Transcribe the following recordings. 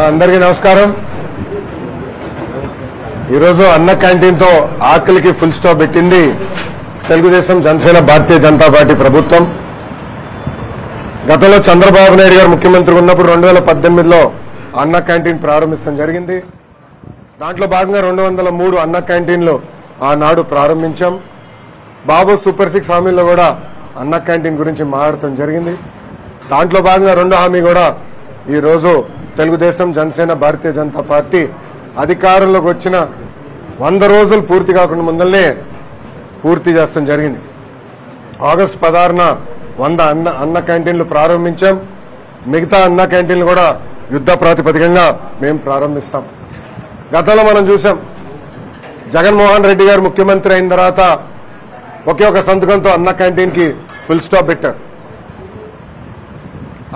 అందరికీ నమస్కారం. ఈరోజు అన్న క్యాంటీన్ తో ఆకలికి ఫుల్ స్టాప్ పెట్టింది తెలుగుదేశం, జనసేన, భారతీయ జనతా పార్టీ ప్రభుత్వం. గతంలో చంద్రబాబు నాయుడు గారు ముఖ్యమంత్రి ఉన్నప్పుడు 2018లో అన్న క్యాంటీన్ ప్రారంభించడం జరిగింది. దాంట్లో భాగంగా 203 అన్న క్యాంటీన్లు ఆనాడు ప్రారంభించాం. బాబు సూపర్ 6 హామీల్లో కూడా అన్న క్యాంటీన్ గురించి మాట్లాడటం జరిగింది. దాంట్లో భాగంగా 2వ హామీ కూడా ఈ రోజు తెలుగుదేశం, జనసేన, భారతీయ జనతా పార్టీ అధికారంలోకి వచ్చిన 100 రోజులు పూర్తి కాకుండా ముందల్నే పూర్తి చేస్తాం జరిగింది. ఆగస్టు 16న 100 అన్న క్యాంటీన్లు ప్రారంభించాం. మిగతా అన్న క్యాంటీన్లు కూడా యుద్ధ ప్రాతిపదికంగా మేము ప్రారంభిస్తాం. గతంలో మనం చూసాం, జగన్మోహన్ రెడ్డి గారు ముఖ్యమంత్రి అయిన తర్వాత ఒకే ఒక సంతకంతో అన్న క్యాంటీన్ కి ఫుల్ స్టాప్ పెట్టారు.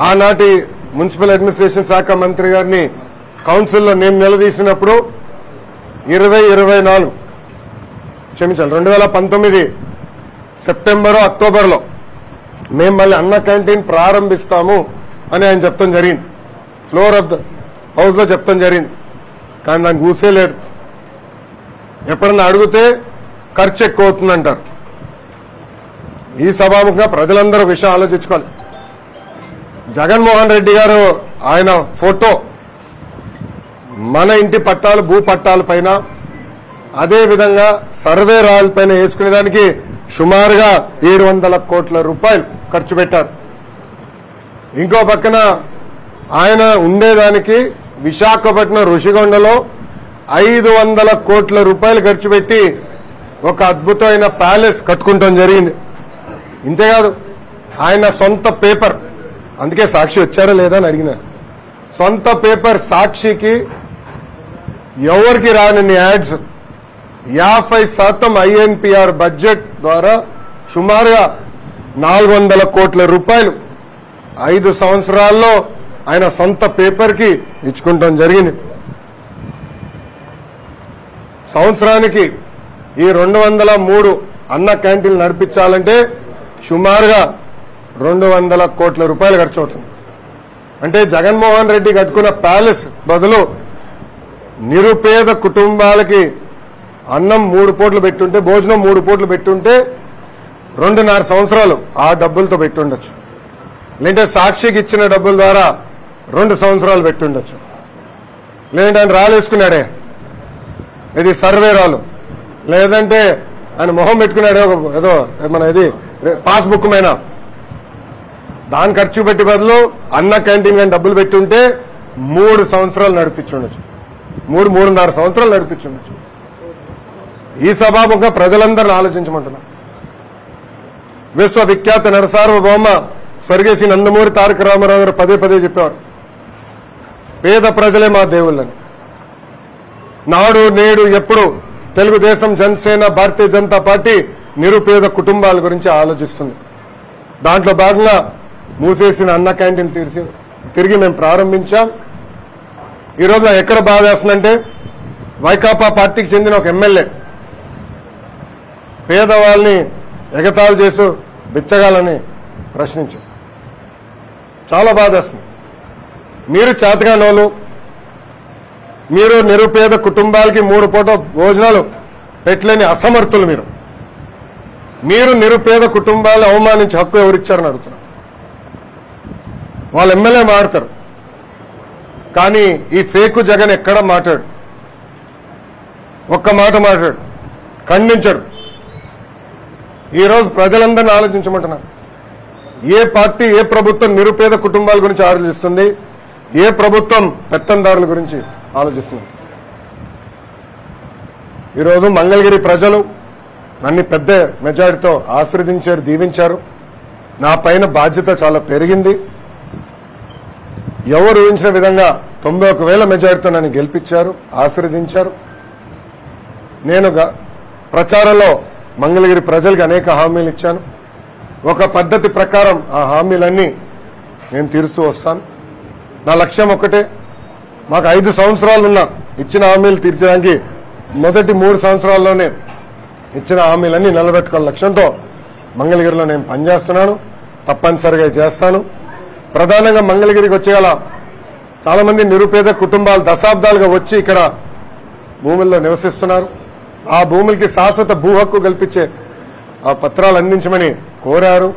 ఆనాటి మున్సిపల్ అడ్మినిస్ట్రేషన్ శాఖ మంత్రి గారిని కౌన్సిల్లో నేను నిలదీసినప్పుడు 2019 సెప్టెంబర్, అక్టోబర్లో మేము మళ్ళీ అన్న క్యాంటీన్ ప్రారంభిస్తాము అని ఆయన చెప్తాం జరిగింది. ఫ్లోర్ ఆఫ్ ద హౌస్ లో చెప్తాం జరిగింది. కానీ నాకు ఊసే లేదు. ఎప్పుడన్నా అడిగితే ఖర్చు ఎక్కువ అవుతుందంటారు. ఈ సభాముఖంగా ప్రజలందరూ విషయం ఆలోచించుకోవాలి. జగన్మోహన్ రెడ్డి గారు ఆయన ఫోటో మన ఇంటి పట్టాలు, భూ పట్టాల పైన, అదేవిధంగా సర్వే రాయల పైన వేసుకునేదానికి సుమారుగా 700 కోట్ల రూపాయలు ఖర్చు పెట్టారు. ఇంకో పక్కన ఆయన ఉండేదానికి విశాఖపట్నం ఋషికొండలో 500 కోట్ల రూపాయలు ఖర్చు పెట్టి ఒక అద్భుతమైన ప్యాలెస్ కట్టుకుంటాం జరిగింది. ఇంతేకాదు, ఆయన సొంత పేపర్, అందుకే సాక్షి వచ్చారా లేదా అని అడిగిన, సొంత పేపర్ సాక్షికి ఎవరికి రాని యాడ్స్ 50% ఐఎన్పిఆర్ బడ్జెట్ ద్వారా సుమారుగా 400 కోట్ల రూపాయలు 5 సంవత్సరాల్లో ఆయన సొంత పేపర్ కి ఇచ్చుకుంటాం జరిగింది. సంవత్సరానికి ఈ 203 అన్న క్యాంటీన్లు నడిపించాలంటే సుమారుగా 200 కోట్ల రూపాయలు ఖర్చు అవుతుంది. అంటే జగన్మోహన్ రెడ్డి కట్టుకున్న ప్యాలెస్ బదులు నిరుపేద కుటుంబాలకి అన్నం 3 పూటలు పెట్టుంటే, భోజనం 3 పూటలు పెట్టుంటే 2.5 సంవత్సరాలు ఆ డబ్బులతో పెట్టుండొచ్చు. లేదంటే సాక్షికి ఇచ్చిన డబ్బుల ద్వారా 2 సంవత్సరాలు పెట్టుండొచ్చు. లేదంటే ఆయన రాలేసుకున్నాడే, ఇది సర్వే రాలు, లేదంటే ఆయన మొహం పెట్టుకున్నాడే ఏదో మన ఇది పాస్బుక్ మైనా, దాని ఖర్చు పెట్టి బదులు అన్న క్యాంటీన్ కానీ డబ్బులు పెట్టుంటే 3 సంవత్సరాలు నడిపించుండొచ్చు, 3.5 సంవత్సరాలు నడిపించుండొచ్చు. ఈ సభాముఖంగా ప్రజలందరినీ ఆలోచించమంటున్నా. విశ్వవిఖ్యాత నరసార్వభౌమ స్వర్గీయ నందమూరి తారక రామారావు గారు పదే చెప్పేవారు, పేద ప్రజలే మా దేవుళ్ళని. నాడు నేడు ఎప్పుడు తెలుగుదేశం, జనసేన, భారతీయ జనతా పార్టీ నిరుపేద కుటుంబాల గురించి ఆలోచిస్తుంది. దాంట్లో భాగంగా మూసేసిన అన్న క్యాంటీన్ తిరిగి మేము ప్రారంభించాం. ఈరోజు ఎక్కడ బాధ వేస్తుందంటే, వైకాపా పార్టీకి చెందిన ఒక ఎమ్మెల్యే పేదవాళ్ళని ఎగతాళి చేస్తూ బిచ్చగాలని ప్రశ్నించారు. చాలా బాధ వేస్తుంది. మీరు చేతగానోళ్ళు, మీరు నిరుపేద కుటుంబాలకి 3 పూట భోజనాలు పెట్టలేని అసమర్థులు. మీరు నిరుపేద కుటుంబాలను అవమానించి హక్కు ఎవరిచ్చారని అడుగుతున్నారు. వాళ్ళ ఎమ్మెల్యే మాట్లాడతారు, కానీ ఈ ఫేకు జగన్ ఎక్కడ మాట్లాడు, ఒక్క మాట మాట్లాడు, ఖండించడు. ఈరోజు ప్రజలందరినీ ఆలోచించమంటున్నారు. ఏ పార్టీ, ఏ ప్రభుత్వం నిరుపేద కుటుంబాల గురించి ఆలోచిస్తుంది? ఏ ప్రభుత్వం పెత్తందారుల గురించి ఆలోచిస్తుంది? ఈరోజు మంగళగిరి ప్రజలు నన్ను పెద్ద మెజారిటీతో ఆశీర్వదించారు, దీవించారు. నా పైన బాధ్యత చాలా పెరిగింది. ఎవరు ఊహించిన విధంగా 91,000 మెజారిటీతో నన్ను గెలిపించారు, ఆశీర్వదించారు. నేను ప్రచారంలో మంగళగిరి ప్రజలకు అనేక హామీలు ఇచ్చాను. ఒక పద్ధతి ప్రకారం ఆ హామీలన్నీ నేను తీరుస్తూ వస్తాను. నా లక్ష్యం ఒక్కటే, మాకు 5 సంవత్సరాలున్న ఇచ్చిన హామీలు తీర్చడానికి మొదటి 3 సంవత్సరాల్లోనే ఇచ్చిన హామీలన్నీ నిలబెట్టుకోవాల లక్ష్యంతో మంగళగిరిలో నేను పనిచేస్తున్నాను. తప్పనిసరిగా చేస్తాను. ప్రధానంగా మంగళగిరికి వచ్చేలా చాలా మంది నిరుపేద కుటుంబాలు దశాబ్దాలుగా వచ్చి ఇక్కడ భూముల్లో నివసిస్తున్నారు. ఆ భూములకి శాశ్వత భూ హక్కు కల్పించే ఆ పత్రాలు అందించమని కోరారు.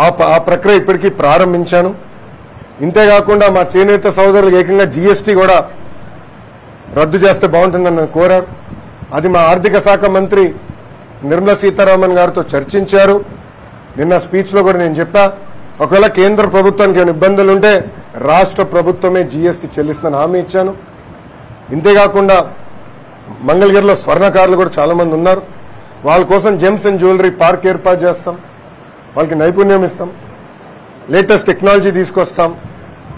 ఆ ప్రక్రియ ఇప్పటికీ ప్రారంభించాను. ఇంతేకాకుండా మా చేనేత సోదరులకు ఏకంగా జీఎస్టీ కూడా రద్దు చేస్తే బాగుంటుందని నన్ను కోరారు. అది మా ఆర్థిక శాఖ మంత్రి నిర్మలా సీతారామన్ గారితో చర్చించారు. నిన్న స్పీచ్ లో కూడా నేను చెప్పా, ఒకవేళ కేంద్ర ప్రభుత్వానికి ఏమైనా ఇబ్బందులుంటే రాష్ట్ర ప్రభుత్వమే జీఎస్టీ చెల్లిస్తుందని హామీ ఇచ్చాను. ఇంతేకాకుండా మంగళగిరిలో స్వర్ణకారులు కూడా చాలా మంది ఉన్నారు. వాళ్ళ కోసం జెమ్స్ అండ్ జ్యువెలరీ పార్క్ ఏర్పాటు చేస్తాం. వాళ్ళకి నైపుణ్యం ఇస్తాం, లేటెస్ట్ టెక్నాలజీ తీసుకొస్తాం,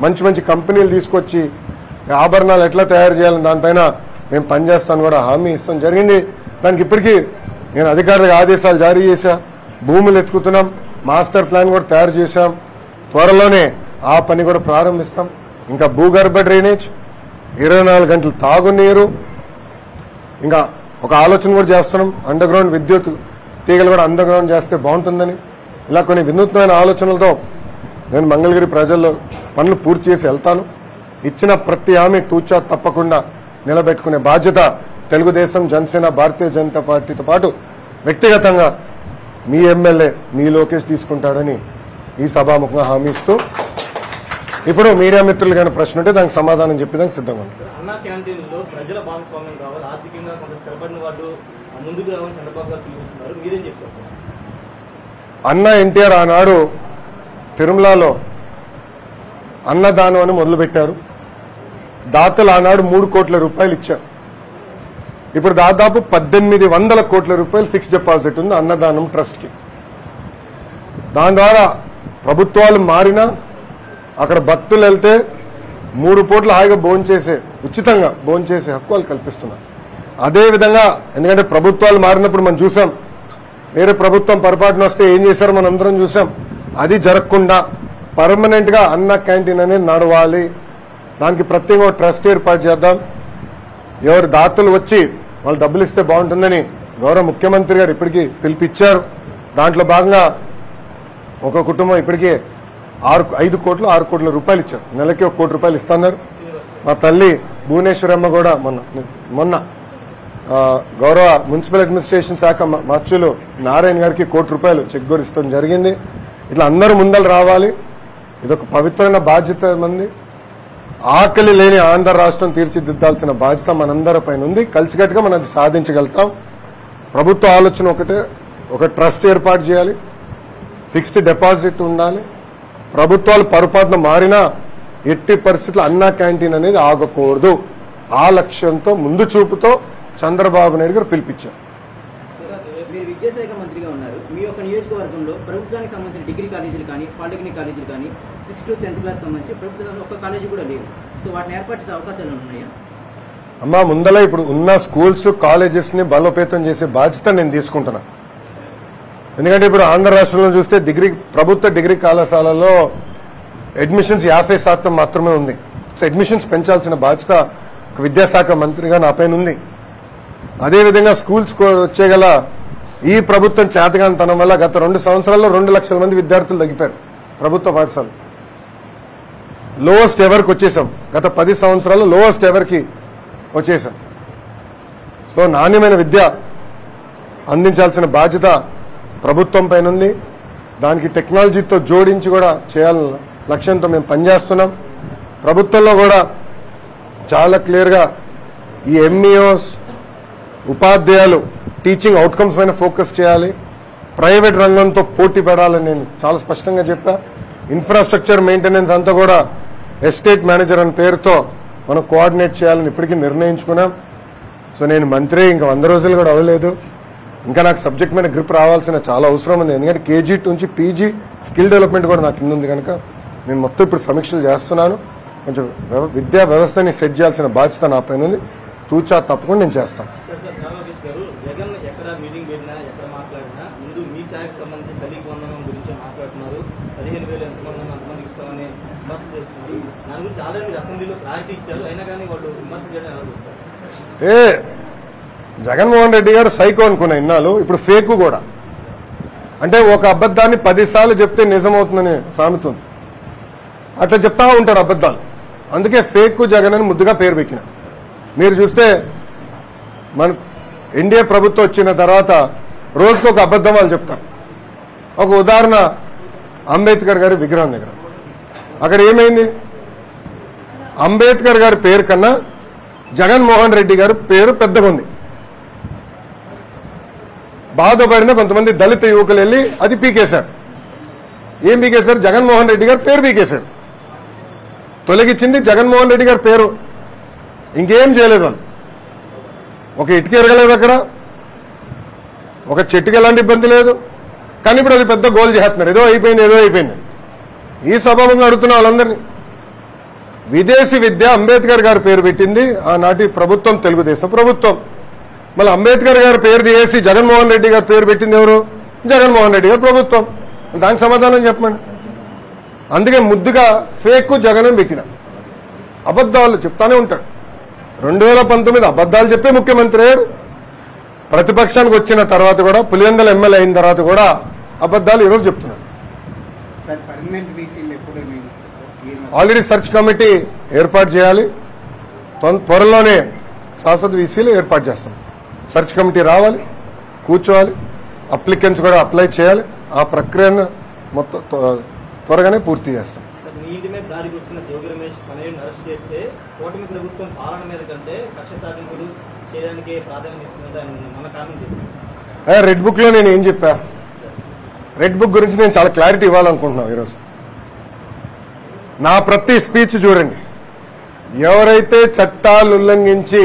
మంచి మంచి కంపెనీలు తీసుకొచ్చి ఆభరణాలు ఎట్లా తయారు చేయాలని దానిపైన మేము పనిచేస్తాను కూడా హామీ ఇస్తాం జరిగింది. దానికి ఇప్పటికీ నేను అధికారులకు ఆదేశాలు జారీ చేశా. భూములు ఎత్తుకుతున్నాం, మాస్టర్ ప్లాన్ కూడా తయారు చేశాం. త్వరలోనే ఆ పని కూడా ప్రారంభిస్తాం. ఇంకా భూగర్భ డ్రైనేజ్, 24 గంటలు తాగునీరు, ఇంకా ఒక ఆలోచన కూడా చేస్తున్నాం, అండర్ గ్రౌండ్ విద్యుత్ తీగలు కూడా అండర్ గ్రౌండ్ చేస్తే బాగుంటుందని. ఇలా కొన్ని వినూత్నమైన ఆలోచనలతో నేను మంగళగిరి ప్రజల్లో పనులు పూర్తి చేసి వెళ్తాను. ఇచ్చిన ప్రతి హామీ తూచా తప్పకుండా నిలబెట్టుకునే బాధ్యత తెలుగుదేశం, జనసేన, భారతీయ జనతా పార్టీతో పాటు వ్యక్తిగతంగా మీ ఎమ్మెల్యే మీ లోకేష్ తీసుకుంటాడని ఈ సభాముఖంగా హామీ ఇస్తూ, ఇప్పుడు మీడియా మిత్రులు కానీ ప్రశ్న ఉంటే దానికి సమాధానం చెప్పేదానికి సిద్ధంగా ఉంది. అన్నా క్యాంటీన్లో ప్రజల భాగస్వామ్యం కావాలి, ఆర్థికంగా కొంత స్థిరపడిన వాళ్ళు ముందుకు రావాలని చంద్రబాబు గారు పిలుస్తున్నారు, మీరేం చెప్తారు సార్? అన్న ఎన్టీఆర్ ఆనాడు తిరుమలలో అన్నదానం అని మొదలుపెట్టారు. దాతలు ఆనాడు 3 కోట్ల రూపాయలు ఇచ్చారు. ఇప్పుడు దాదాపు 1800 కోట్ల రూపాయలు ఫిక్స్డ్ డిపాజిట్ ఉంది అన్నదానం ట్రస్ట్ కి. దాని ద్వారా ప్రభుత్వాలు మారినా అక్కడ భక్తులు వెళ్తే 3 పూట్ల హాయిగా భోంచేసే, ఉచితంగా భోంచేసే హక్కు వాళ్ళు కల్పిస్తున్నారు. అదేవిధంగా ఎందుకంటే ప్రభుత్వాలు మారినప్పుడు మనం చూసాం, వేరే ప్రభుత్వం పొరపాటున వస్తే ఏం చేశారో మనం అందరం చూసాం. అది జరగకుండా పర్మనెంట్ గా అన్న క్యాంటీన్ అనేది నడవాలి. దానికి ప్రత్యేకంగా ట్రస్ట్ ఏర్పాటు చేద్దాం. ఎవరు దాతలు వచ్చి వాళ్ళు డబ్బులు ఇస్తే బాగుంటుందని గౌరవ ముఖ్యమంత్రి గారు ఇప్పటికీ పిలిపిచ్చారు. దాంట్లో భాగంగా ఒక కుటుంబం ఇప్పటికే 5 కోట్లు 6 కోట్ల రూపాయలు ఇచ్చారు. నెలకి 1 కోటి రూపాయలు ఇస్తున్నారు. మా తల్లి భువనేశ్వరమ్మ కూడా మొన్న గౌరవ మున్సిపల్ అడ్మినిస్ట్రేషన్ శాఖ మార్చులు నారాయణ గారికి 1 కోటి రూపాయలు చెక్ కూడా ఇస్తాం జరిగింది. ఇట్లా అందరూ ముందలు రావాలి. ఇదొక పవిత్రమైన బాధ్యత మంది. ఆకలి లేని ఆంధ్ర రాష్ట్రం తీర్చిదిద్దాల్సిన బాధ్యత మనందరి పైన ఉంది. కలిసికట్టుగా మనం అది సాధించగలుగుతాం. ప్రభుత్వ ఆలోచన ఒకటే, ఒక ట్రస్ట్ ఏర్పాటు చేయాలి, ఫిక్స్డ్ డిపాజిట్ ఉండాలి. ప్రభుత్వాలు పొరపాటున మారినా ఎట్టి పరిస్థితుల్లో అన్నా క్యాంటీన్ అనేది ఆగకూడదు. ఆ లక్ష్యంతో ముందు చూపుతో చంద్రబాబు నాయుడు గారు పిలిపించారు. మీరు విద్యాశాఖ మంత్రిగా ఉన్నారు. మీ యొక్క నియోజకవర్గంలో ప్రభుత్వానికి సంబంధించిన డిగ్రీ కాలేజీలు కానీ పాలిటెక్నిక్ కాలేజీలు కానీ 6th to 10th క్లాస్ సంబంధించి ప్రభుత్వం ఒక్క కాలేజీ కూడా లేవు. సో వాటిని ఏర్పాటు చేసే అవకాశాలు ఉన్నాయా? అమ్మా, ముందల ఇప్పుడు ఉన్న స్కూల్స్ కాలేజెస్ ని బలోపేతం చేసే బాధ్యత నేను తీసుకుంటున్నా. ఎందుకంటే ఇప్పుడు ఆంధ్ర రాష్ట్రంలో చూస్తే ప్రభుత్వ డిగ్రీ కళాశాలలో అడ్మిషన్స్ 50% మాత్రమే ఉంది. సో అడ్మిషన్స్ పెంచాల్సిన బాధ్యత ఒక విద్యాశాఖ మంత్రిగా నా పైన ఉంది. అదేవిధంగా స్కూల్స్ వచ్చేగల ఈ ప్రభుత్వం చేతగానితనం వల్ల గత 2 సంవత్సరాల్లో 2 లక్షల మంది విద్యార్థులు తగ్గిపోయారు ప్రభుత్వ పాఠశాలలు. లోవెస్ట్ ఎవర్కి వచ్చేసాం. గత 10 సంవత్సరాల్లో లోవెస్ట్ ఎవర్కి వచ్చేసాం. సో నాణ్యమైన విద్య అందించాల్సిన బాధ్యత ప్రభుత్వం పైన ఉంది. దానికి టెక్నాలజీతో జోడించి కూడా చేయాలన్న లక్ష్యంతో మేము పనిచేస్తున్నాం. ప్రభుత్వంలో కూడా చాలా క్లియర్గా ఈ ఎంఈఓస్, ఉపాధ్యాయులు టీచింగ్ అవుట్కమ్స్ పైన ఫోకస్ చేయాలి. ప్రైవేట్ రంగంతో పోటీ పడాలని నేను చాలా స్పష్టంగా చెప్పా. ఇన్ఫ్రాస్ట్రక్చర్ మెయింటెనెన్స్ అంతా కూడా ఎస్టేట్ మేనేజర్ అనే పేరుతో మనం కోఆర్డినేట్ చేయాలని ఇప్పటికీ నిర్ణయించుకున్నాం. సో నేను మంత్రి ఇంకా 100 రోజులు కూడా అవ్వలేదు. ఇంకా నాకు సబ్జెక్ట్ మీద గ్రిప్ రావాల్సిన చాలా అవసరం ఉంది. ఎందుకంటే కేజీ నుంచి పీజీ స్కిల్ డెవలప్మెంట్ కూడా నాకు కింద ఉంది కనుక నేను మొత్తం ఇప్పుడు సమీక్షలు చేస్తున్నాను. కొంచెం విద్యా వ్యవస్థని సెట్ చేయాల్సిన బాధ్యత నా పైన ఉంది. తూచా తప్పకుండా నేను చేస్తాను. జగన్ ఎక్కడ మీటింగ్ పెట్టినా ఎక్కడ మాట్లాడినా ముందు మీ శాఖకు సంబంధించి తల్లికి వందనం గురించి మాట్లాడుతున్నారు. 15,000 ఎంతమంది అంతమందికి ఇస్తామని విమర్శ చేస్తున్నారు. దాని గురించి ఆల్రెడీ మీరు అసెంబ్లీలో క్లారిటీ ఇచ్చారు. అయినా కానీ వాళ్ళు విమర్శ చేయడం ఎలా చూస్తారు? జగన్మోహన్ రెడ్డి గారు సైకో అనుకున్న ఇన్నాళ్ళు, ఇప్పుడు ఫేక్ కూడా. అంటే ఒక అబద్ధాన్ని 10 సార్లు చెప్తే నిజమవుతుందని సామెత ఉంది. అట్లా చెప్తా ఉంటారు అబద్ధాలు. అందుకే ఫేక్ జగన్ అని ముద్దుగా పేరు పెట్టిన. మీరు చూస్తే మన ఎన్డీఏ ప్రభుత్వం వచ్చిన తర్వాత రోజుకు ఒక అబద్ధం వాళ్ళు చెప్తారు. ఒక ఉదాహరణ, అంబేద్కర్ గారి విగ్రహం దగ్గర అక్కడ ఏమైంది? అంబేద్కర్ గారి పేరు కన్నా జగన్మోహన్ రెడ్డి గారి పేరు పెద్దగా ఉంది. బాధపడిన కొంతమంది దళిత యువకులు వెళ్ళి అది పీకేశారు. ఏం పీకేశారు? జగన్మోహన్ రెడ్డి గారి పేరు పీకేశారు. తొలగించింది జగన్మోహన్ రెడ్డి గారి పేరు, ఇంకేం చేయలేదు వాళ్ళు. ఒక ఇటుక ఎరగలేదు అక్కడ, ఒక చెట్టుకి ఎలాంటి ఇబ్బంది లేదు. కానీ ఇప్పుడు అది పెద్ద గోల్ చేస్తున్నారు, ఏదో అయిపోయింది. ఈ సభలో అడుగుతున్న వాళ్ళందరినీ, విదేశీ విద్య అంబేద్కర్ గారి పేరు పెట్టింది ఆనాటి ప్రభుత్వం, తెలుగుదేశం ప్రభుత్వం. మళ్ళీ అంబేద్కర్ గారి పేరు తీసి జగన్మోహన్ రెడ్డి గారి పేరు పెట్టింది ఎవరు? జగన్మోహన్ రెడ్డి గారి ప్రభుత్వం. దానికి సమాధానం చెప్పండి. అందుకే ముద్దుగా ఫేక్ జగన్ అని పెట్టిన. అబద్దాలు చెప్తానే ఉంటాడు. 2019 అబద్దాలు చెప్పే ముఖ్యమంత్రి అయ్యారు. ప్రతిపక్షానికి వచ్చిన తర్వాత కూడా, పులివెందుల ఎమ్మెల్యే అయిన తర్వాత కూడా అబద్దాలు ఈరోజు చెప్తున్నారు. ఆల్రెడీ సెర్చ్ కమిటీ ఏర్పాటు చేయాలి. త్వరలోనే శాశ్వత వీసీలు ఏర్పాటు చేస్తాం. సెర్చ్ కమిటీ రావాలి, కూర్చోవాలి, అప్లికెంట్స్ కూడా అప్లై చేయాలి. ఆ ప్రక్రియను మొత్తం త్వరగానే పూర్తి చేస్తాం. మీ ఇంటి మీద దాడికి వచ్చిన జోగి రమేష్ తనయుడిని అరెస్ట్ చేస్తే కూటమి ప్రభుత్వం పాలన మీద కంటే కక్ష సాధింపులు చేయడానికి ప్రాధాన్యత ఇస్తుందంటే ఆయన మన కారణం చేశారు. రెడ్ బుక్ లో నేను ఏం చెప్పా? రెడ్ బుక్ గురించి నేను చాలా క్లారిటీ ఇవ్వాలనుకుంటున్నాను ఈరోజు. నా ప్రతి స్పీచ్ చూడండి, ఎవరైతే చట్టాలు ఉల్లంఘించి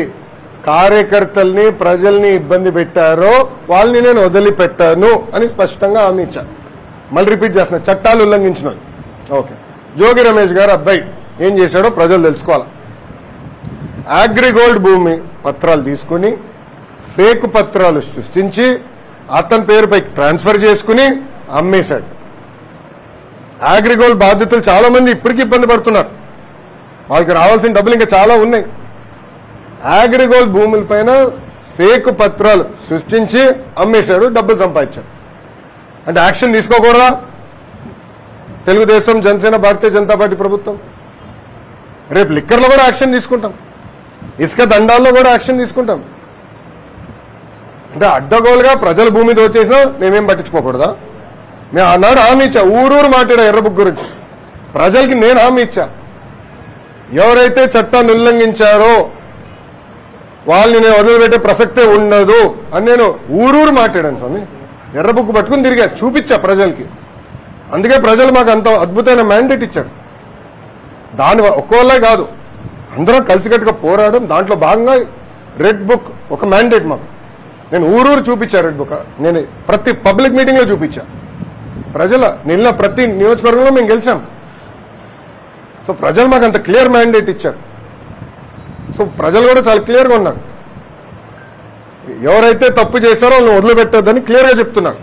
కార్యకర్తల్ని, ప్రజల్ని ఇబ్బంది పెట్టారో వాళ్ళని నేను వదిలిపెట్టాను అని స్పష్టంగా హామీ ఇచ్చాను. మళ్ళీ రిపీట్ చేస్తున్నా, చట్టాలు ఉల్లంఘించిన ఓకే. జోగి రమేష్ గారు అబ్బాయి ఏం చేశాడో ప్రజలు తెలుసుకోవాలి. అగ్రిగోల్డ్ భూమి పత్రాలు తీసుకుని ఫేక్ పత్రాలు సృష్టించి అతని పేరుపై ట్రాన్స్ఫర్ చేసుకుని అమ్మేశాడు. అగ్రిగోల్డ్ బాధితులు చాలా మంది ఇప్పటికీ ఇబ్బంది పడుతున్నారు. వాళ్ళకి రావాల్సిన డబ్బులు ఇంకా చాలా ఉన్నాయి. అగ్రిగోల్డ్ భూములపైన ఫేక్ పత్రాలు సృష్టించి అమ్మేశాడు, డబ్బులు సంపాదించాడు. అంటే యాక్షన్ తీసుకోకూడదా? తెలుగుదేశం, జనసేన, భారతీయ జనతా పార్టీ ప్రభుత్వం రేపు లిక్కర్లో కూడా యాక్షన్ తీసుకుంటాం, ఇసుక దండాల్లో కూడా యాక్షన్ తీసుకుంటాం. అంటే అడ్డగోలుగా ప్రజల భూమి దోచేసినా మేమేం పట్టించుకోకూడదా? మేము ఆనాడు హామీ ఇచ్చా, ఊరూరు మాట్లాడా ఎర్ర బుక్ గురించి. ప్రజలకి నేను హామీ ఇచ్చా, ఎవరైతే చట్టాన్ని ఉల్లంఘించారో వాళ్ళని నేను వదిలిపెట్టే ప్రసక్తే ఉండదు అని నేను ఊరూరు మాట్లాడాను స్వామి. ఎర్ర బుక్ పట్టుకుని తిరిగా చూపించా ప్రజలకి. అందుకే ప్రజలు మాకు అంత అద్భుతమైన మ్యాండేట్ ఇచ్చారు. దాని ఒక్కోళ్ళే కాదు, అందరం కలిసికట్టుగా పోరాడడం. దాంట్లో భాగంగా రెడ్ బుక్ ఒక మ్యాండేట్ మాకు. నేను ఊరూరు చూపించా రెడ్ బుక్. నేను ప్రతి పబ్లిక్ మీటింగ్ లో చూపించా. ప్రజల నిన్న ప్రతి నియోజకవర్గంలో మేము గెలిచాం. సో ప్రజలు మాకు అంత క్లియర్ మ్యాండేట్ ఇచ్చారు. సో ప్రజలు కూడా చాలా క్లియర్గా ఉన్నారు. ఎవరైతే తప్పు చేశారో వాళ్ళని వదిలిపెట్టొద్దని క్లియర్గా చెప్తున్నారు.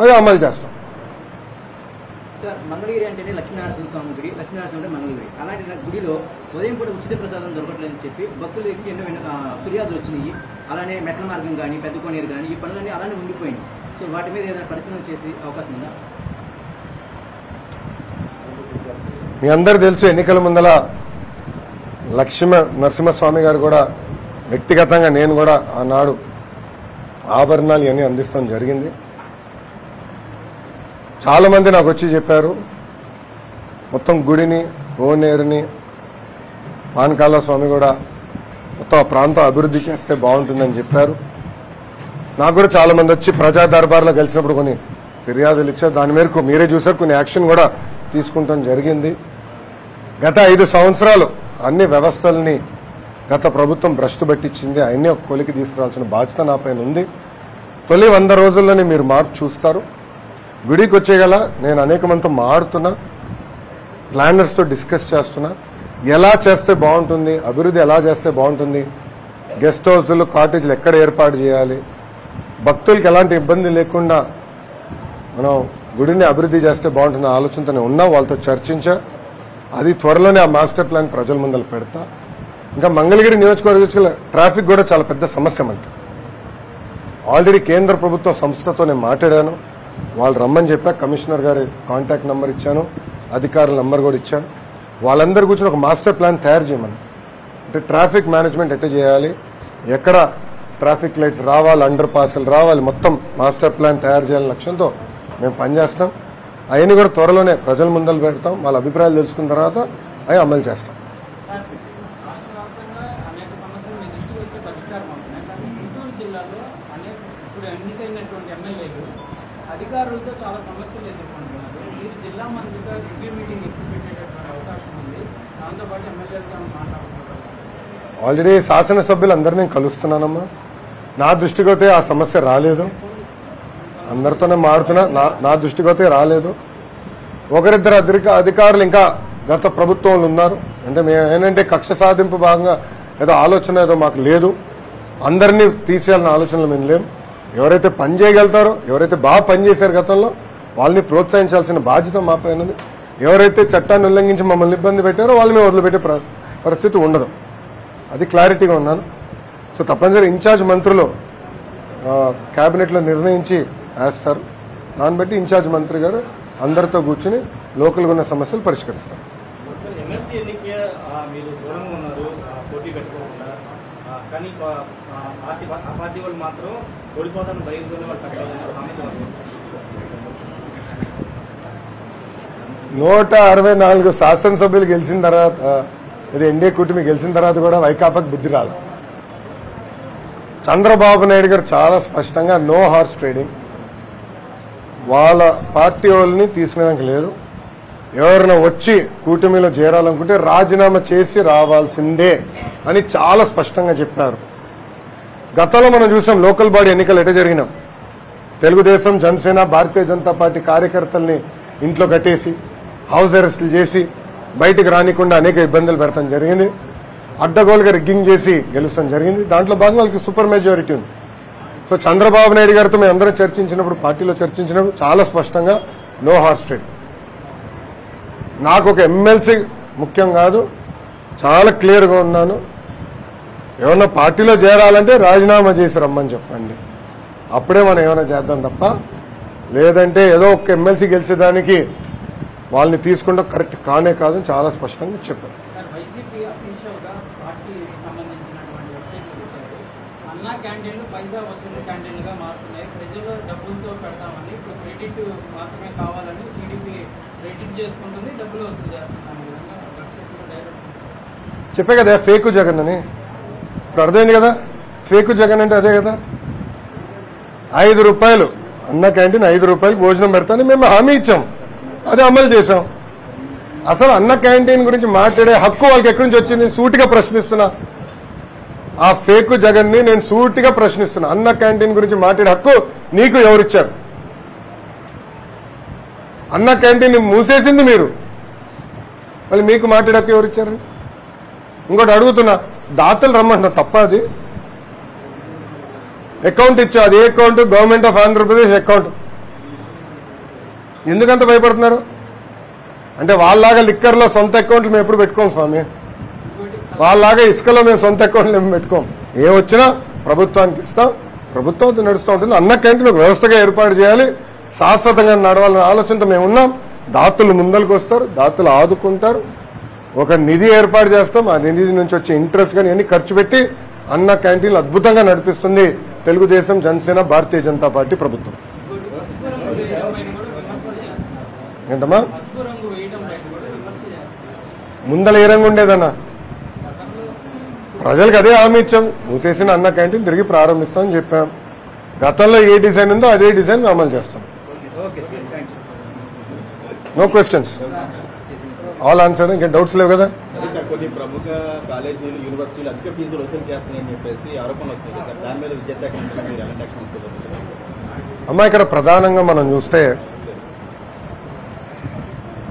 అది అమలు చేస్తాం. సార్, మంగళగిరి అంటేనే లక్ష్మీనారాయణ స్వామి గుడి, లక్ష్మీనారాయణ అంటే మంగళగిరి. అలాంటి గుడిలో ఉదయం పూట ఉచిత ప్రసాదం దొరకట్లేదని చెప్పి భక్తులకి ఎన్నో ఫిర్యాదులు వచ్చినాయి. అలానే మెట్ల మార్గం కానీ, పెద్ద కోనేరు కానీ, ఈ పనులన్నీ అలానే ఉండిపోయింది. సో వాటి మీద ఏదైనా పరిశీలన చేసే అవకాశం ఉందా? మీ అందరు తెలుసు, ఎన్నికల ముందల నరసింహస్వామి గారు కూడా వ్యక్తిగతంగా నేను కూడా ఆనాడు ఆభరణాలు ఇవన్నీ అందిస్తాం జరిగింది. చాలా మంది నాకు వచ్చి చెప్పారు, మొత్తం గుడిని, కోనేరుని, పానకాల స్వామి కూడా మొత్తం ఆ ప్రాంతం అభివృద్ధి చేస్తే బాగుంటుందని చెప్పారు. నాకు కూడా చాలా మంది వచ్చి ప్రజా దర్బార్లో కలిసినప్పుడు కొన్ని ఫిర్యాదులు ఇచ్చారు. దాని మేరకు మీరే చూసారు, కొన్ని యాక్షన్ కూడా తీసుకుంటాం జరిగింది. గత 5 సంవత్సరాలు అన్ని వ్యవస్థల్ని గత ప్రభుత్వం భ్రష్టు పట్టించింది. అవన్నీ ఒక కొలికి తీసుకురావాల్సిన బాధ్యత నా పైన ఉంది. తొలి 100 రోజుల్లోనే మీరు మార్పు చూస్తారు. గుడికి వచ్చేగల నేను అనేక మందితో మారుతున్నా, ప్లానర్స్తో డిస్కస్ చేస్తున్నా, ఎలా చేస్తే బాగుంటుంది, అభివృద్ధి ఎలా చేస్తే బాగుంటుంది, గెస్ట్ హౌస్లు, కాటేజీలు ఎక్కడ ఏర్పాటు చేయాలి, భక్తులకి ఎలాంటి ఇబ్బంది లేకుండా మనం గుడిని అభివృద్ధి చేస్తే బాగుంటుంది ఆలోచనతోనే ఉన్నా. వాళ్ళతో చర్చించా. అది త్వరలోనే ఆ మాస్టర్ ప్లాన్ ప్రజల ముందర పెడతా. ఇంకా మంగళగిరి నియోజకవర్గ ట్రాఫిక్ కూడా చాలా పెద్ద సమస్య మనకి. ఆల్రెడీ కేంద్ర ప్రభుత్వ సంస్థతో నేను మాట్లాడాను. వాళ్ళు రమ్మని చెప్పా. కమిషనర్ గారి కాంటాక్ట్ నెంబర్ ఇచ్చాను, అధికారుల నెంబర్ కూడా ఇచ్చాను. వాళ్ళందరూ కూర్చొని ఒక మాస్టర్ ప్లాన్ తయారు చేయమని. అంటే ట్రాఫిక్ మేనేజ్మెంట్ ఎట్లా చేయాలి, ఎక్కడ ట్రాఫిక్ లైట్స్ రావాలి, అండర్ పాస్లు రావాలి, మొత్తం మాస్టర్ ప్లాన్ తయారు చేయాలని లక్ష్యంతో మేము పనిచేస్తాం. అవన్నీ కూడా త్వరలోనే ప్రజల ముందలు పెడతాం. వాళ్ళ అభిప్రాయాలు తెలుసుకున్న తర్వాత అవి అమలు చేస్తాం. అనేక సమస్యలు మీ దృష్టికి వస్తే పరిష్కారం అవుతున్నాయి. కానీ గుంటూరు జిల్లాలో ఇప్పుడు ఎన్నికైనటువంటి ఎమ్మెల్యేలు అధికారులతో చాలా సమస్యలు ఎదుర్కొంటున్నారు. మీరు జిల్లా మంత్రిగా రివ్యూ మీటింగ్ ఎప్పుడు పెట్టేటటువంటి అవకాశం ఉంది, దాంతోపాటు ఎమ్మెల్యేలతో మాట్లాడుతున్నారు. ఆల్రెడీ శాసనసభ్యులందరినీ నేను కలుస్తున్నానమ్మా. నా దృష్టికి అయితే ఆ సమస్య రాలేదు. అందరితోనే మాడుతున్నా, నా దృష్టికి అయితే రాలేదు. ఒకరిద్దరు అధికారులు ఇంకా గత ప్రభుత్వంలో ఉన్నారు. అంటే మేము ఏంటంటే కక్ష సాధింపు భాగంగా ఏదో ఆలోచన ఏదో మాకు లేదు. అందరినీ తీసేయాలన్న ఆలోచనలు మేము లేము. ఎవరైతే పని చేయగలుగుతారో, ఎవరైతే బాగా పనిచేశారు గతంలో, వాళ్ళని ప్రోత్సహించాల్సిన బాధ్యత మా పైన ఉంది. ఎవరైతే చట్టాన్ని ఉల్లంఘించి మమ్మల్ని ఇబ్బంది పెట్టారో వాళ్ళు మేము వదిలిపెట్టే పరిస్థితి ఉండదు. అది క్లారిటీగా ఉన్నాను. సో తప్పనిసరి ఇన్ఛార్జ్ మంత్రులు కేబినెట్లో నిర్ణయించి వేస్తారు. దాన్ని బట్టి ఇన్ఛార్జ్ మంత్రి గారు అందరితో కూర్చుని లోకల్గా ఉన్న సమస్యలు పరిష్కరిస్తారు. ఎమ్మెల్సీ ఎన్నిక మీరు దూరంగా ఉన్నారు, పోటీ పెట్టుకోకుండా. కానీ ఆ పార్టీ వాళ్ళు మాత్రం ఓడిపోతాను భయంతోనే వాళ్ళు కట్టలేదని సామెత వస్తుంది. 164 శాసనసభ్యులు గెలిచిన తర్వాత, ఇది ఎన్డీఏ కూటమి గెలిచిన తర్వాత కూడా వైకాపాకి బుద్ధి రాదు. చంద్రబాబు నాయుడు గారు చాలా స్పష్టంగా నో హార్స్ ట్రేడింగ్, వాళ్ళ పార్టీ వాళ్ళని తీసుకునేదానికి లేదు. ఎవరైనా వచ్చి కూటమిలో చేరాలనుకుంటే రాజీనామా చేసి రావాల్సిందే అని చాలా స్పష్టంగా చెప్పారు. గతంలో మనం చూసాం లోకల్ బాడీ ఎన్నికలు ఎట జరిగినాం. తెలుగుదేశం, జనసేన, భారతీయ జనతా పార్టీ కార్యకర్తల్ని ఇంట్లో కట్టేసి హౌస్ అరెస్టులు చేసి బయటకు రానికుండా అనేక ఇబ్బందులు పెడతాం జరిగింది. అడ్డగోలుగా రిగ్గింగ్ చేసి గెలుస్తాం జరిగింది. దాంట్లో భాగంగా వాళ్ళకి సూపర్ మెజారిటీ ఉంది. సో చంద్రబాబు నాయుడు గారితో మేము అందరం చర్చించినప్పుడు, పార్టీలో చర్చించినప్పుడు చాలా స్పష్టంగా నో హార్స్ ట్రేడింగ్. నాకు ఒక ఎమ్మెల్సీ ముఖ్యం కాదు, చాలా క్లియర్గా ఉన్నాను. ఏమన్నా పార్టీలో చేరాలంటే రాజీనామా చేసి రమ్మని చెప్పండి, అప్పుడే మనం ఏమైనా చేద్దాం తప్ప, లేదంటే ఏదో ఒక ఎమ్మెల్సీ గెలిచేదానికి వాళ్ళని తీసుకుంటే కరెక్ట్ కానే కాదు చాలా స్పష్టంగా చెప్పారు. వైసీపీ అఫీషియల్ గా పార్టీకి సంబంధించినటువంటి వెబ్సైట్ పెట్టారు. అన్నా క్యాంటీన్లు పైసా వసూలు క్యాంటీన్లుగా మారుతున్నాయి, ప్రజలు డబ్బులతో పెడతామని, ఇప్పుడు క్రెడిట్ మాత్రమే కావాలని టీడీపీ క్రెడిట్ చేసుకుంటుంది, డబ్బులు వసూలు చేస్తున్నాం విధంగా వెబ్సైట్లో డైరెక్ట్ చెప్పే కదా ఫేకు జగన్ అని. ఇప్పుడు అర్థమైంది కదా, ఫేకు జగన్ అంటే అదే కదా. 5 రూపాయలు అన్న క్యాంటీన్, 5 రూపాయలు భోజనం పెడతానని మేము హామీ ఇచ్చాం, అది అమలు చేశాం. అసలు అన్న క్యాంటీన్ గురించి మాట్లాడే హక్కు వాళ్ళకి ఎక్కడి నుంచి వచ్చింది? సూటిగా ప్రశ్నిస్తున్నా. ఆ ఫేకు జగన్ ని నేను సూటిగా ప్రశ్నిస్తున్నా. అన్న క్యాంటీన్ గురించి మాట్లాడే హక్కు నీకు ఎవరిచ్చారు? అన్న క్యాంటీన్ మూసేసింది మీరు, మళ్ళీ మీకు మాట్లాడే హక్కు ఎవరిచ్చారు? ఇంకోటి అడుగుతున్నా, దాతలు రమ్మంటున్నా, తప్ప అది? అకౌంట్ ఇచ్చా, అది ఏ account? Government of Andhra Pradesh account. ఎందుకంత భయపడుతున్నారు? అంటే వాళ్ళలాగా లిక్కర్లో సొంత అకౌంట్లు మేము ఎప్పుడు పెట్టుకోం స్వామి. వాళ్ళలాగా ఇసుకలో మేము సొంత అకౌంట్లు మేము పెట్టుకోం. ఏ వచ్చినా ప్రభుత్వానికి ఇస్తాం, ప్రభుత్వం నడుస్తూ ఉంటుంది. అన్న క్యాంటీన్ ఒక వ్యవస్థగా ఏర్పాటు చేయాలి, శాశ్వతంగా నడవాలనే ఆలోచనతో మేము ఉన్నాం. దాతలు ముందరకు వస్తారు, దాతలు ఆదుకుంటారు. ఒక నిధి ఏర్పాటు చేస్తాం, ఆ నిధి నుంచి వచ్చే ఇంట్రెస్ట్ కానీ అన్ని ఖర్చు పెట్టి అన్న క్యాంటీన్లు అద్భుతంగా నడిపిస్తుంది తెలుగుదేశం, జనసేన, భారతీయ జనతా పార్టీ ప్రభుత్వం. ఏంటమ్మా ముందల ఏ రంగు ఉండేదన్నా? ప్రజలకు అదే హామీ ఇచ్చాం, మూసేసిన అన్న క్యాంటీన్ తిరిగి ప్రారంభిస్తామని చెప్పాం. గతంలో ఏ డిజైన్ ఉందో అదే డిజైన్ అమలు చేస్తాం. No questions, all answer. ఇంకా డౌట్స్ లేవు కదా? కొన్ని ప్రముఖ కాలేజీలు, యూనివర్సిటీలు అధిక ఫీజులు వసూలు చేస్తున్నాయని చెప్పేసి ఆరోపణలు వస్తున్నాయి సార్. దాని మీద విద్యాశాఖ మీరు ఎలాంటి యాక్షన్ తీసుకోబోతున్నారు? అమ్మా, ఇక్కడ ప్రధానంగా మనం చూస్తే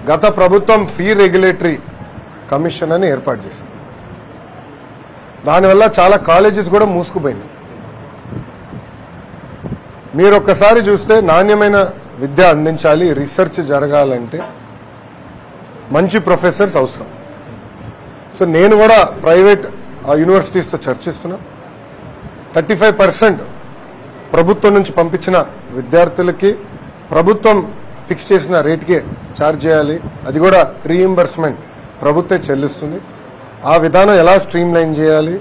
గత ప్రభుత్వం ఫీ రెగ్యులేటరీ కమిషన్ అని ఏర్పాటు చేసింది. దానివల్ల చాలా కాలేజెస్ కూడా మూసుకుపోయినాయి. మీరు ఒక్కసారి చూస్తే నాణ్యమైన విద్య అందించాలి, రీసెర్చ్ జరగాలంటే మంచి ప్రొఫెసర్స్ అవసరం. సో నేను కూడా ప్రైవేట్ యూనివర్సిటీస్తో చర్చిస్తున్నా. 35% ప్రభుత్వం నుంచి పంపించిన విద్యార్థులకి ప్రభుత్వం ఫిక్స్ చేసిన రేటుకే ఛార్జ్ చేయాలి. అది కూడా రీయింబర్స్మెంట్ ప్రభుత్వం చెల్లిస్తుంది. ఆ విధానం ఎలా స్ట్రీమ్ లైన్ చేయాలి,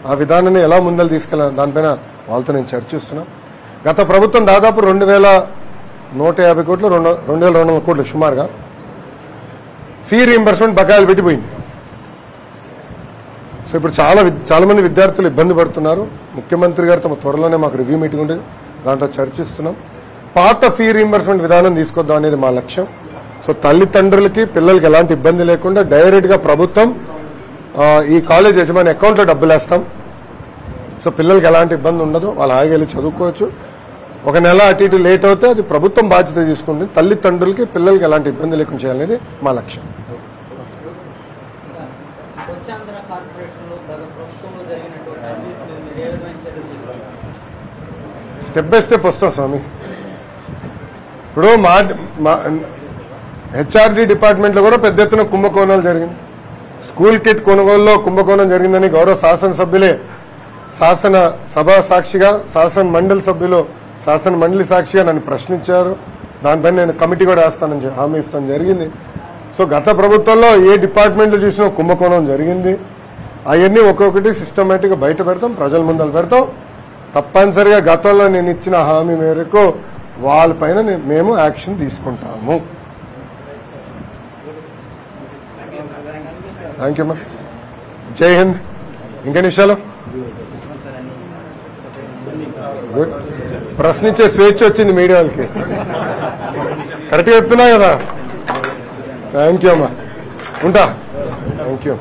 ఆ విధానాన్ని ఎలా ముందలు తీసుకెళ్ళాలి, దానిపైన వాళ్ళతో నేను చర్చిస్తున్నా. గత ప్రభుత్వం దాదాపు 2150 కోట్లు 2200 కోట్లు సుమారుగా ఫీ రీయింబర్స్మెంట్ బకాయిలు పెట్టిపోయింది. సో ఇప్పుడు చాలా మంది విద్యార్థులు ఇబ్బంది పడుతున్నారు. ముఖ్యమంత్రి గారితో త్వరలోనే మాకు రివ్యూ మీటింగ్ ఉంటుంది, దాంట్లో చర్చిస్తున్నాం. పాత ఫీ రీయింబర్స్మెంట్ విధానం తీసుకొద్దాం అనేది మా లక్ష్యం. సో తల్లిదండ్రులకి పిల్లలకి ఎలాంటి ఇబ్బంది లేకుండా డైరెక్ట్ గా ప్రభుత్వం ఈ కాలేజ్ యజమాని అకౌంట్లో డబ్బులు వేస్తాం. సో పిల్లలకి ఎలాంటి ఇబ్బంది ఉండదు, వాళ్ళు ఆగెళ్ళి చదువుకోవచ్చు. ఒక నెల అటు ఇటు లేట్ అవుతే అది ప్రభుత్వం బాధ్యత తీసుకుంటుంది. తల్లిదండ్రులకి పిల్లలకి ఎలాంటి ఇబ్బంది లేకుండా చేయాలనేది మా లక్ష్యం. స్వచ్ఛాంధ్ర కార్పొరేషన్లో ప్రభుత్వంలో జరిగినటువంటి అవినీతి మీద మీరు ఏ విధమైన చర్యలు తీసుకుంటారు? స్టెప్ బై స్టెప్ వస్తాం స్వామి. ఇప్పుడు మా హెచ్ఆర్డీ డిపార్ట్మెంట్ లో కూడా పెద్ద ఎత్తున కుంభకోణాలు జరిగింది. స్కూల్ కిట్ కొనుగోలులో కుంభకోణం జరిగిందని గౌరవ శాసనసభ్యులే శాసన సభ సాక్షిగా, శాసన మండలి సభ్యులు శాసన మండలి సాక్షిగా నన్ను ప్రశ్నించారు. దానిపైన నేను కమిటీ కూడా వేస్తానని హామీ ఇస్తాను జరిగింది. సో గత ప్రభుత్వంలో ఏ డిపార్ట్మెంట్లో చూసినా కుంభకోణం జరిగింది. అవన్నీ ఒక్కొక్కటి సిస్టమేటిక్ గా బయట పెడతాం, ప్రజల ముందలు పెడతాం. తప్పనిసరిగా గతంలో నేను ఇచ్చిన హామీ మేరకు వాళ్ళపైన మేము యాక్షన్ తీసుకుంటాము. థ్యాంక్ యూ అమ్మా. జై హింద్. ఇంకా నిమిషాలు గుడ్. ప్రశ్నించే స్వేచ్ఛ వచ్చింది మీడియా వాళ్ళకి. కరెక్ట్గా చెప్తున్నా కదా. థ్యాంక్ యూ అమ్మా. ఉంటా. Thank you.